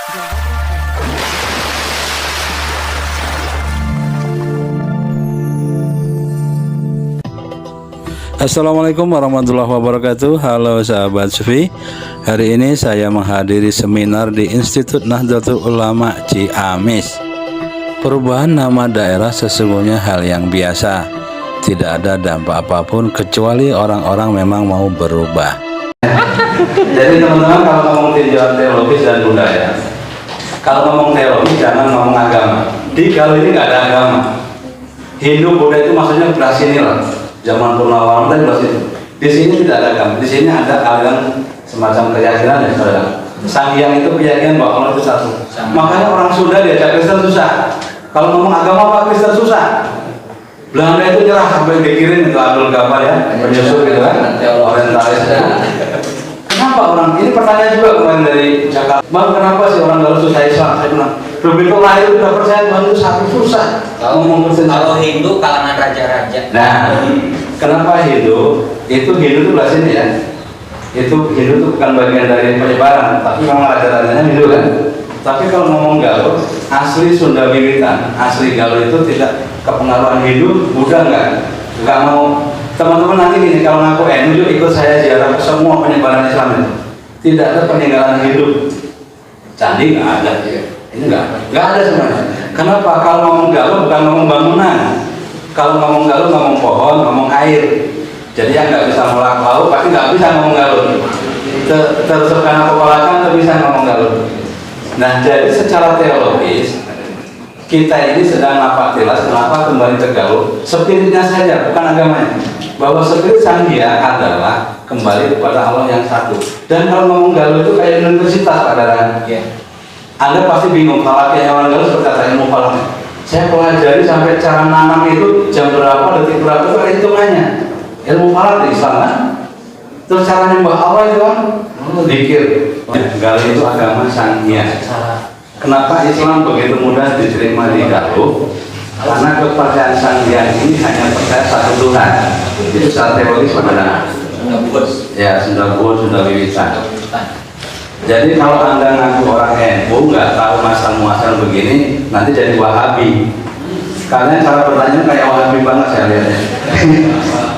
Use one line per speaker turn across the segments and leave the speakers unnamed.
Assalamualaikum warahmatullahi wabarakatuh. Halo sahabat Sufi. Hari ini saya menghadiri seminar di Institut Nahdlatul Ulama Ciamis. Perubahan nama daerah sesungguhnya hal yang biasa. Tidak ada dampak apapun kecuali orang-orang memang mau berubah. Jadi teman-teman, kalau ngomong tinjauan teologis dan budaya, kalau ngomong teologi jangan ngomong agama. Di kalau ini nggak ada agama. Hindu Buddha itu maksudnya belah sini lah. Zaman Purnawarman tadi belah situ. Di sini tidak ada agama. Di sini ada aliran semacam keyakinan ya saudara. Sang Hyang itu keyakinan bahwa Allah itu satu. Makanya orang Sunda diajak Kristen susah. Kalau ngomong agama apa Kristen susah. Belanda itu nyerah sampai dikirim itu Abdul Ghaffar ya, penyusup gitu kan, orientalis. Kenapa orang? Ini pertanyaan juga kemarin dari Jakarta. Bang, kenapa sih orang Galuh susah Islam? Saya bilang, begitu lahir udah percaya Tuhan itu satu susah.
Kalau Hindu kalangan raja-raja.
Nah, kenapa Hindu? Itu Hindu itu belah sini ya. Itu Hindu itu bukan bagian dari penyebaran, tapi memang raja-rajanya Hindu kan. Tapi kalau ngomong Galuh, asli Sunda Wiwitan, asli Galuh itu tidak kepengaruhan Hindu, Buddha enggak mau. Teman-teman nanti gini, kalau ngaku NU ikut saya ziarah ke semua penyebaran Islam itu. Tidak ada peninggalan hidup. Candi nggak ada, ini nggak ada sebenarnya. Kenapa? Kalau ngomong Galuh bukan ngomong bangunan. Kalau ngomong Galuh ngomong pohon, ngomong air. Jadi yang nggak bisa melak laut, pasti nggak bisa ngomong Galuh. Terus karena kepalakan nggak bisa ngomong Galuh. Nah, jadi secara teologis kita ini sedang napaktilas kenapa kembali ke Galuh, spiritnya saja, bukan agamanya. Bahwa spirit Sang Hyang adalah kembali kepada Allah yang satu. Dan kalau ngomong Galuh itu kayak universitas pada Anda pasti bingung falaknya orang Galuh seperti kata ilmu falak. Saya pelajari sampai cara nanam itu jam berapa, detik berapa itu ada hitungannya. Ilmu falak di Islam kan. Terus cara nyembah Allah itu kan zikir. Galuh itu agama Sang Hyang. Kenapa Islam begitu mudah diterima di Galuh? Karena kepercayaan Sang Hyang ini hanya percaya satu Tuhan. Itu secara teologis benar. Ya, Sunda Buhun, Sunda Wiwitan. Jadi kalau Anda ngaku orang NU nggak tahu masal-muasal begini, nanti jadi Wahabi. Karena cara bertanya kayak Wahabi banget saya lihatnya.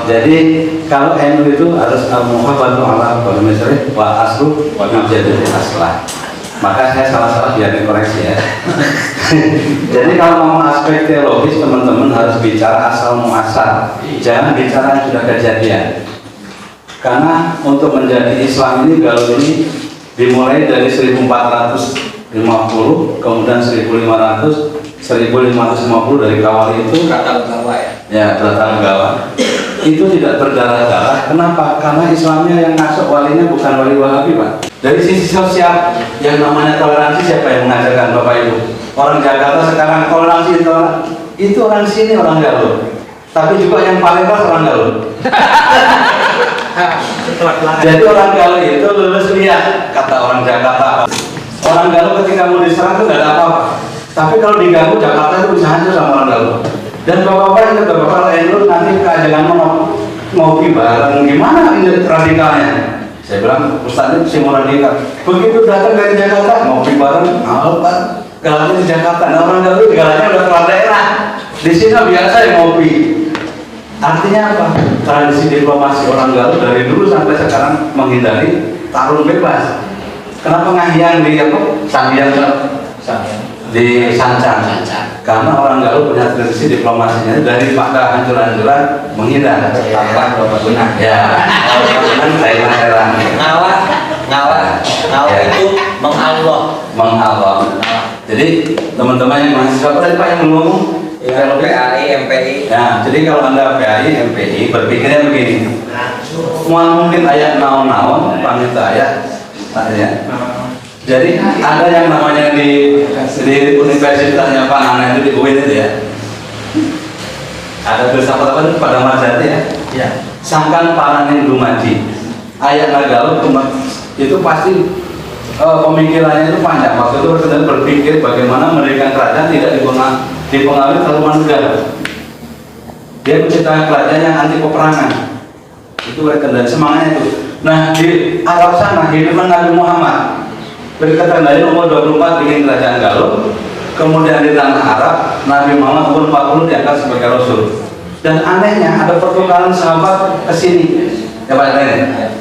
Jadi kalau NU itu harus muhabbatu ala qawmi wa aslu wa jadi aslah. Maka saya salah-salah biar dikoreksi ya. Jadi kalau ngomong aspek teologis teman-teman harus bicara asal muasal, jangan bicara yang sudah kejadian. Karena untuk menjadi Islam ini Galuh ini dimulai dari 1450, kemudian 1500, 1550 dari Kawal itu
Pratanggawa ya.
Ya, Pratanggawa. Itu tidak berdarah-darah. Kenapa? Karena Islamnya yang masuk walinya bukan wali Wahabi, Pak. Dari sisi sosial yang namanya toleransi siapa yang mengajarkan Bapak Ibu? Orang Jakarta sekarang toleransi itu orang sini orang Galuh. Tapi juga yang paling keras orang Galuh. Jadi orang Galuh itu lulus lihat kata orang Jakarta. Orang Galuh ketika mau diserang itu nggak ada apa-apa. Tapi kalau diganggu Jakarta itu bisa hancur sama orang Galuh. Dan bapak-bapak ingat bapak kalau NU nanti keajangan ngopi bareng gimana ini radikalnya? Saya bilang Ustaz itu sih mau radikal. Begitu datang dari Jakarta ngopi bareng, apa? Galannya di Jakarta. Nah orang Galuh galannya udah keluar daerah. Di sini biasa ya ngopi. Artinya apa? Tradisi diplomasi orang Galuh dari dulu sampai sekarang menghindari tarung bebas. Kenapa Ngahyang di apa? Sang Hyang di Sancang. Karena orang Galuh punya tradisi diplomasinya dari pada hancur-hancuran menghindar tanpa guna. Ya, orang saya
Ngalah
ya.
Itu mengallah. Jadi teman-teman yang mahasiswa tadi Pak yang belum ngomong Kalau PAI, MPI.
Nah, jadi kalau Anda PAI, MPI berpikirnya begini. Mungkin ayat naon-naon, panita ayat. Jadi ada yang namanya di universitasnya Pak Nana itu di UIN itu ya. Ada filsafat apa itu pada Marjati ya. Ya. Sangkan paraning dumaji. Ayat Galuh itu pasti pemikirannya itu panjang. Waktu itu berpikir bagaimana mendirikan kerajaan tidak dipengaruhi taruman negara. Dia menciptakan kerajaan yang anti peperangan. Itu kendali semangatnya itu. Nah di Arab sana hidup Nabi Muhammad. berkata dari umur 24 bikin kerajaan Galuh, kemudian di tanah Arab Nabi Muhammad umur 40 diangkat sebagai Rasul. Dan anehnya ada pertukaran sahabat ke sini. Ya Pak Rene.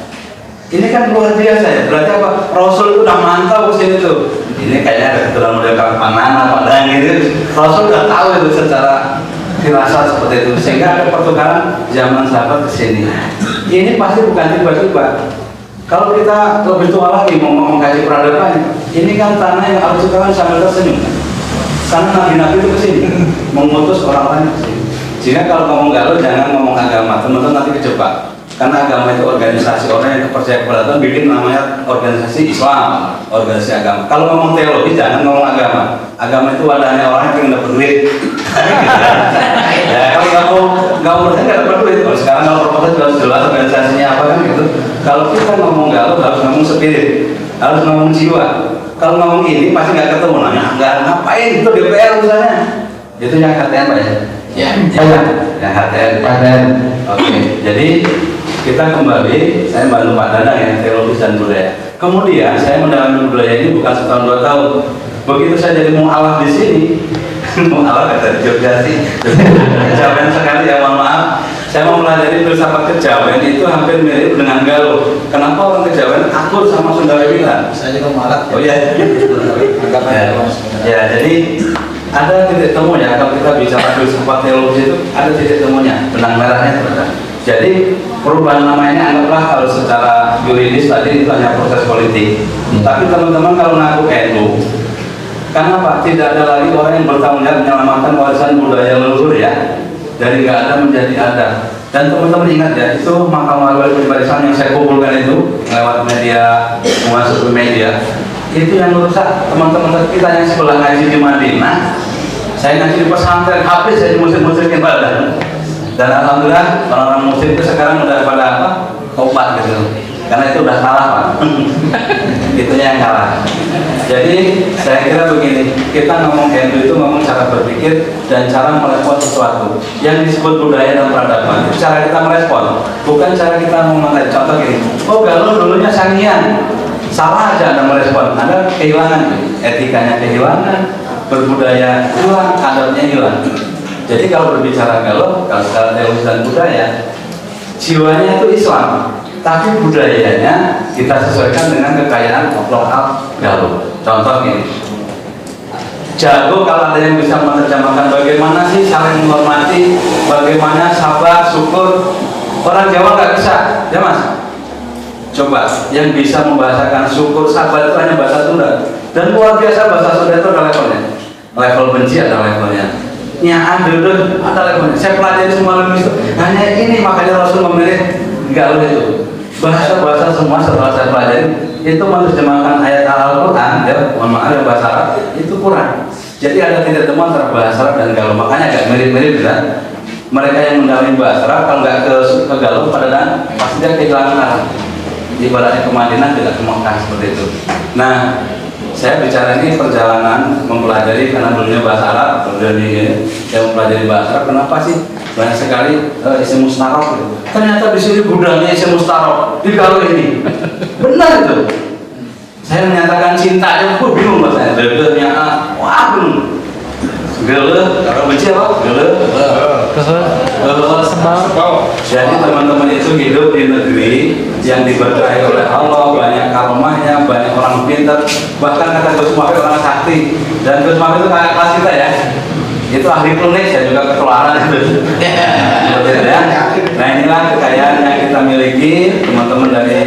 Ini kan luar biasa ya. Berarti apa? Rasul itu udah mantau ke sini tuh. Ini kayaknya ada keturunan model Kapanana, Padang gitu. Rasul udah tahu itu secara firasat seperti itu. Sehingga ada pertukaran zaman sahabat ke sini. Ini pasti bukan tiba-tiba. Kalau kita lebih tua lagi mau mengkaji peradaban, ini kan tanah yang harus kita sambil tersenyum. Karena nabi-nabi itu ke sini mengutus orang-orang ke sini. Sehingga kalau ngomong Galuh jangan ngomong agama, teman-teman nanti kejebak. Karena agama itu organisasi, orang yang percaya kepada Tuhan bikin namanya organisasi Islam, organisasi agama. Kalau ngomong teologi jangan ngomong agama. Agama itu wadahnya orang yang dapat duit. Ya kalau nggak mau nggak dapat duit. Kalau sekarang kalau proposal jelas jelas organisasinya apa kan gitu. Kalau kita ngomong Galuh harus ngomong spirit, harus ngomong jiwa. Kalau ngomong ini pasti nggak ketemu. Nggak ngapain itu DPR misalnya. Itu yang HTN Pak ya? Ya, yang HTN. Oke, jadi kita kembali, saya bantu Pak Danang yang teologis dan budaya. Kemudian saya mendalami budaya ini bukan setahun 2 tahun. Begitu saya jadi mu'alaf di sini, mu'alaf dari Jogja sih, kejawen sekali ya, mohon maaf. Saya mau mempelajari filsafat kejawen itu hampir mirip dengan Galuh. Kenapa orang kejawen akur sama Sunda Wiwitan?
Saya juga mu'alaf.
Oh iya. Ya, jadi ada titik temu ya. Kalau kita bicara filsafat teologi itu ada titik temunya, benang merahnya ternyata. Jadi perubahan nama ini anggaplah kalau secara yuridis tadi itu hanya proses politik. Tapi teman-teman kalau ngaku NU, karena Pak tidak ada lagi orang yang bertanggung jawab menyelamatkan warisan budaya leluhur ya, dari nggak ada menjadi ada. Dan teman-teman ingat ya, itu makam wali pribadisan yang saya kumpulkan itu lewat media, masuk ke media, itu yang merusak teman-teman kita yang sebelah ngaji di Madinah. Saya ngaji di pesantren, habis saya di musik-musikin badan. Dan alhamdulillah orang-orang muslim itu sekarang udah pada apa? Tobat gitu. Karena itu udah salah Pak. Itunya yang kalah. Jadi saya kira begini, kita ngomong NU itu ngomong cara berpikir dan cara merespon sesuatu. Yang disebut budaya dan peradaban itu cara kita merespon, bukan cara kita ngomong. Contoh gini, oh Galuh dulunya sangian, salah aja Anda merespon, Anda kehilangan etikanya, kehilangan berbudaya hilang, adatnya hilang. Jadi kalau berbicara Galuh, kalau secara teologi dan budaya, jiwanya itu Islam, tapi budayanya kita sesuaikan dengan kekayaan lokal Galuh. Contoh gini, jago kalau ada yang bisa menerjemahkan bagaimana sih saling menghormati, bagaimana sabar, syukur. Orang Jawa nggak bisa, ya Mas? Coba, yang bisa membahasakan syukur, sabar itu hanya bahasa Sunda. Dan luar biasa bahasa Sunda itu ada levelnya. Level benci ada levelnya. Nyaan duduk ada levelnya. Saya pelajari semua linguistik. Hanya ini makanya Rasul memilih Galuh itu. Bahasa-bahasa semua setelah saya pelajari itu menerjemahkan ayat Al-Quran ya, mohon maaf ya bahasa Arab itu kurang. Jadi ada titik temu antara bahasa Arab dan Galuh. Makanya agak mirip-mirip ya. Mereka yang mendalami bahasa Arab kalau nggak ke Galuh pada dan pasti dia kehilangan arah. Ibaratnya ke Madinah tidak ke Mekah seperti itu. Nah, saya bicara ini perjalanan mempelajari karena dulunya bahasa Arab, kemudian saya mempelajari bahasa Arab. Kenapa sih banyak sekali isim mustarok gitu. Ternyata di sini gudangnya isim mustarok di Galuh ini. Benar itu. Saya menyatakan cinta aja, aku bingung bahasanya. Degenya wah bingung. Galuh, kalau benci apa? Galuh. Jadi teman-teman itu hidup di negeri yang diberkahi oleh Allah, banyak karomahnya, banyak orang pintar, bahkan kata Gus Muhammad orang sakti. Dan Gus Muhammad itu kakak kelas kita ya, itu ahli klinik, saya juga ketularan itu. Ya. Nah inilah kekayaan yang kita miliki, teman-teman dari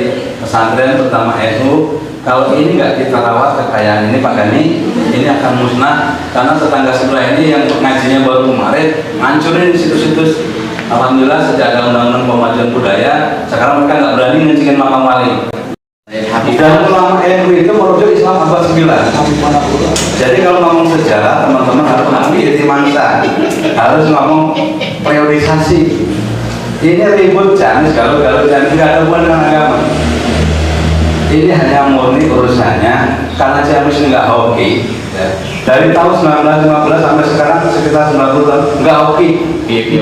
pesantren terutama NU. Kalau ini nggak kita rawat kekayaan ini Pak Gani, ini akan musnah karena tetangga sebelah ini yang ngajinya baru kemarin ngancurin situs-situs. Alhamdulillah sejak ada undang-undang pemajuan budaya, sekarang mereka nggak berani ngencingin makam wali. Dan ulama NU itu merujuk Islam abad 9. Jadi kalau ngomong sejarah, teman-teman harus mengerti itimangsa, harus ngomong priorisasi. Ini ribut Janis, kalau Janis nggak ada hubungan dengan agama. Ini hanya murni urusannya karena Janis nggak hoki. Ya. Dari tahun 1915 sampai sekarang sekitar 90 tahun nggak hoki.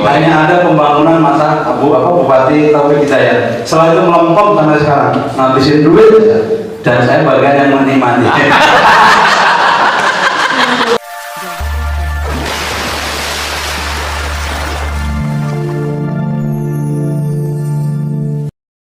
Hanya ada pembangunan masa Bupati Taufik Hidayat. Setelah itu melempem sampai sekarang, ngabisin duit. dan saya bagian yang menikmati.